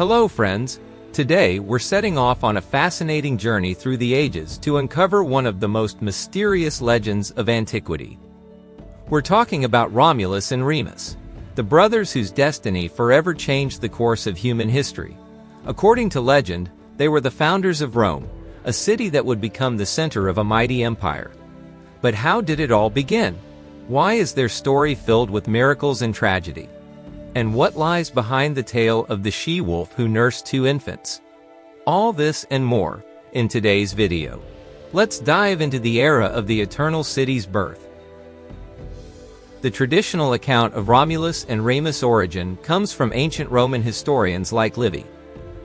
Hello friends, today we're setting off on a fascinating journey through the ages to uncover one of the most mysterious legends of antiquity. We're talking about Romulus and Remus, the brothers whose destiny forever changed the course of human history. According to legend, they were the founders of Rome, a city that would become the center of a mighty empire. But how did it all begin? Why is their story filled with miracles and tragedy? And what lies behind the tale of the she-wolf who nursed two infants? All this and more in today's video. Let's dive into the era of the Eternal City's birth. The traditional account of Romulus and Remus' origin comes from ancient Roman historians like Livy.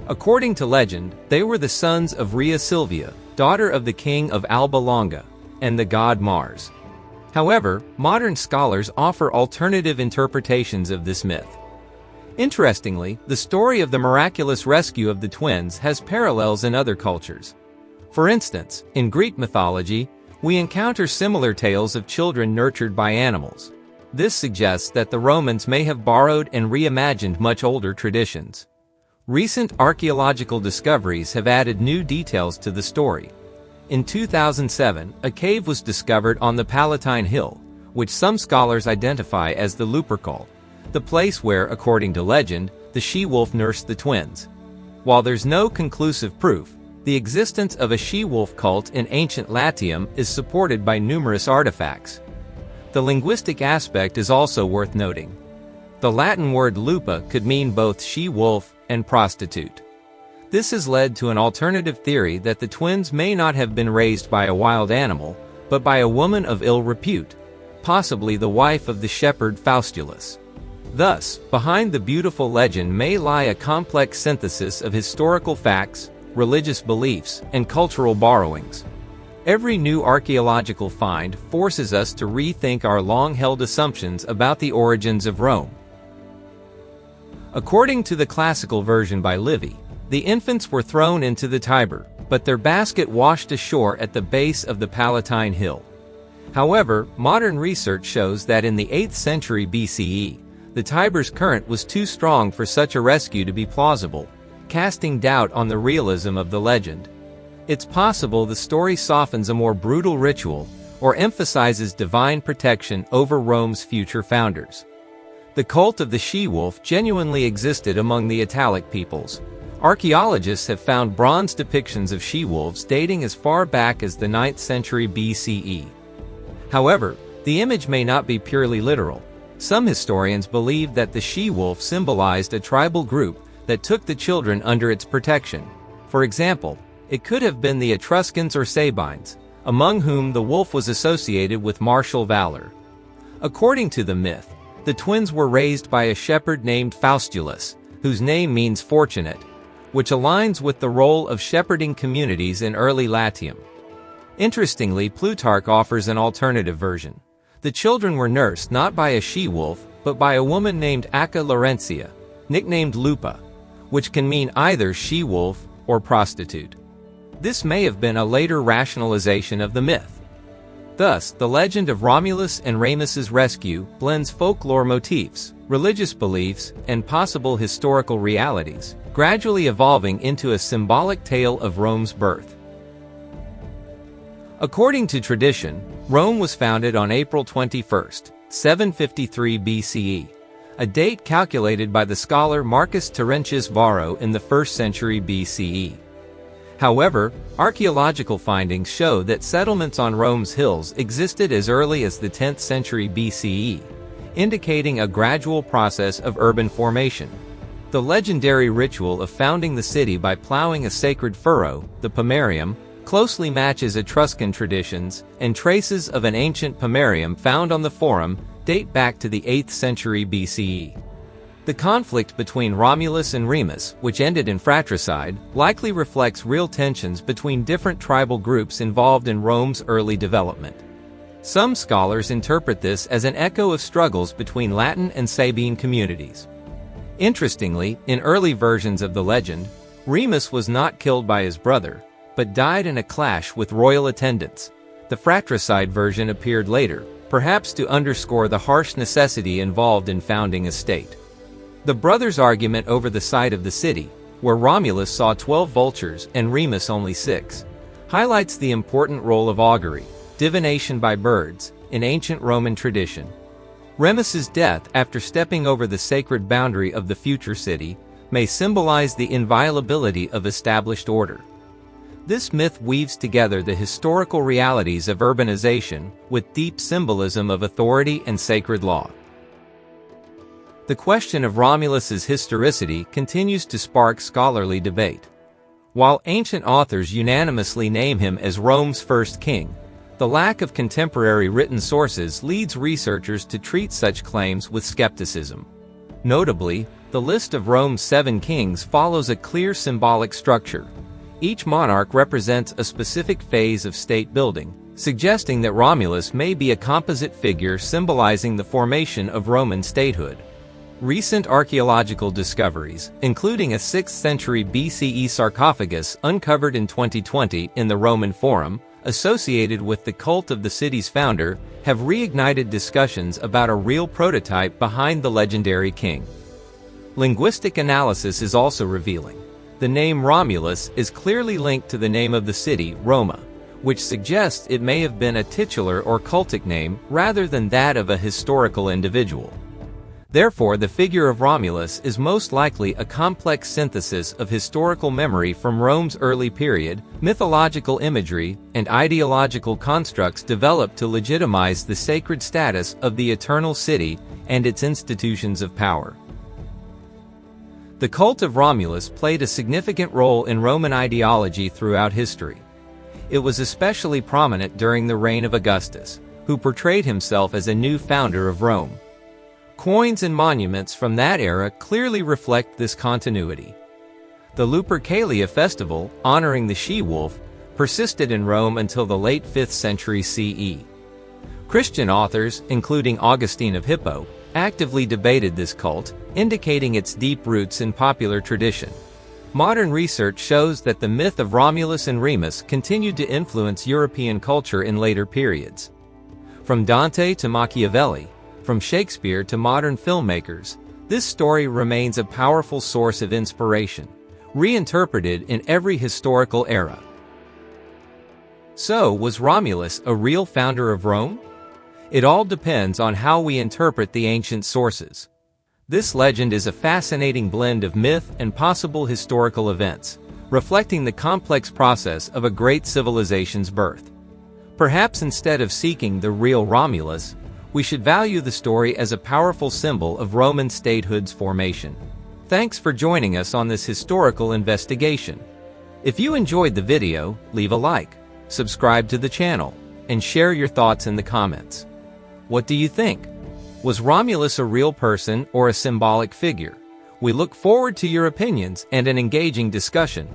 According to legend, they were the sons of Rhea Silvia, daughter of the king of Alba Longa, and the god Mars. However, modern scholars offer alternative interpretations of this myth. Interestingly, the story of the miraculous rescue of the twins has parallels in other cultures. For instance, in Greek mythology, we encounter similar tales of children nurtured by animals. This suggests that the Romans may have borrowed and reimagined much older traditions. Recent archaeological discoveries have added new details to the story. In 2007, a cave was discovered on the Palatine Hill, which some scholars identify as the Lupercal, the place where, according to legend, the she-wolf nursed the twins. While there's no conclusive proof, the existence of a she-wolf cult in ancient Latium is supported by numerous artifacts. The linguistic aspect is also worth noting. The Latin word lupa could mean both she-wolf and prostitute. This has led to an alternative theory that the twins may not have been raised by a wild animal, but by a woman of ill repute, possibly the wife of the shepherd Faustulus. Thus, behind the beautiful legend may lie a complex synthesis of historical facts, religious beliefs, and cultural borrowings. Every new archaeological find forces us to rethink our long-held assumptions about the origins of Rome. According to the classical version by Livy, the infants were thrown into the Tiber, but their basket washed ashore at the base of the Palatine Hill. However, modern research shows that in the 8th century BCE, the Tiber's current was too strong for such a rescue to be plausible, casting doubt on the realism of the legend. It's possible the story softens a more brutal ritual, or emphasizes divine protection over Rome's future founders. The cult of the she-wolf genuinely existed among the Italic peoples. Archaeologists have found bronze depictions of she-wolves dating as far back as the 9th century BCE. However, the image may not be purely literal. Some historians believe that the she-wolf symbolized a tribal group that took the children under its protection. For example, it could have been the Etruscans or Sabines, among whom the wolf was associated with martial valor. According to the myth, the twins were raised by a shepherd named Faustulus, whose name means fortunate, which aligns with the role of shepherding communities in early Latium. Interestingly, Plutarch offers an alternative version. The children were nursed not by a she-wolf, but by a woman named Acca Laurentia, nicknamed Lupa, which can mean either she-wolf or prostitute. This may have been a later rationalization of the myth. Thus, the legend of Romulus and Remus's rescue blends folklore motifs, religious beliefs, and possible historical realities, gradually evolving into a symbolic tale of Rome's birth. According to tradition, Rome was founded on April 21, 753 BCE, a date calculated by the scholar Marcus Terentius Varro in the 1st century BCE. However, archaeological findings show that settlements on Rome's hills existed as early as the 10th century BCE, indicating a gradual process of urban formation. The legendary ritual of founding the city by plowing a sacred furrow, the pomerium, closely matches Etruscan traditions, and traces of an ancient pomerium found on the Forum date back to the 8th century BCE. The conflict between Romulus and Remus, which ended in fratricide, likely reflects real tensions between different tribal groups involved in Rome's early development. Some scholars interpret this as an echo of struggles between Latin and Sabine communities. Interestingly, in early versions of the legend, Remus was not killed by his brother, but died in a clash with royal attendants. The fratricide version appeared later, perhaps to underscore the harsh necessity involved in founding a state. The brothers' argument over the site of the city, where Romulus saw 12 vultures and Remus only 6, highlights the important role of augury, divination by birds, in ancient Roman tradition. Remus's death after stepping over the sacred boundary of the future city may symbolize the inviolability of established order. This myth weaves together the historical realities of urbanization with deep symbolism of authority and sacred law. The question of Romulus's historicity continues to spark scholarly debate. While ancient authors unanimously name him as Rome's first king, the lack of contemporary written sources leads researchers to treat such claims with skepticism. Notably, the list of Rome's 7 kings follows a clear symbolic structure. Each monarch represents a specific phase of state building, suggesting that Romulus may be a composite figure symbolizing the formation of Roman statehood. Recent archaeological discoveries, including a 6th century BCE sarcophagus uncovered in 2020 in the Roman Forum, associated with the cult of the city's founder, have reignited discussions about a real prototype behind the legendary king. Linguistic analysis is also revealing. The name Romulus is clearly linked to the name of the city, Roma, which suggests it may have been a titular or cultic name rather than that of a historical individual. Therefore, the figure of Romulus is most likely a complex synthesis of historical memory from Rome's early period, mythological imagery, and ideological constructs developed to legitimize the sacred status of the eternal city and its institutions of power. The cult of Romulus played a significant role in Roman ideology throughout history. It was especially prominent during the reign of Augustus, who portrayed himself as a new founder of Rome. Coins and monuments from that era clearly reflect this continuity. The Lupercalia festival, honoring the she-wolf, persisted in Rome until the late 5th century CE. Christian authors, including Augustine of Hippo, actively debated this cult, indicating its deep roots in popular tradition. Modern research shows that the myth of Romulus and Remus continued to influence European culture in later periods. From Dante to Machiavelli, from Shakespeare to modern filmmakers, this story remains a powerful source of inspiration, reinterpreted in every historical era. So, was Romulus a real founder of Rome? It all depends on how we interpret the ancient sources. This legend is a fascinating blend of myth and possible historical events, reflecting the complex process of a great civilization's birth. Perhaps instead of seeking the real Romulus, we should value the story as a powerful symbol of Roman statehood's formation. Thanks for joining us on this historical investigation. If you enjoyed the video, leave a like, subscribe to the channel, and share your thoughts in the comments. What do you think? Was Romulus a real person or a symbolic figure? We look forward to your opinions and an engaging discussion.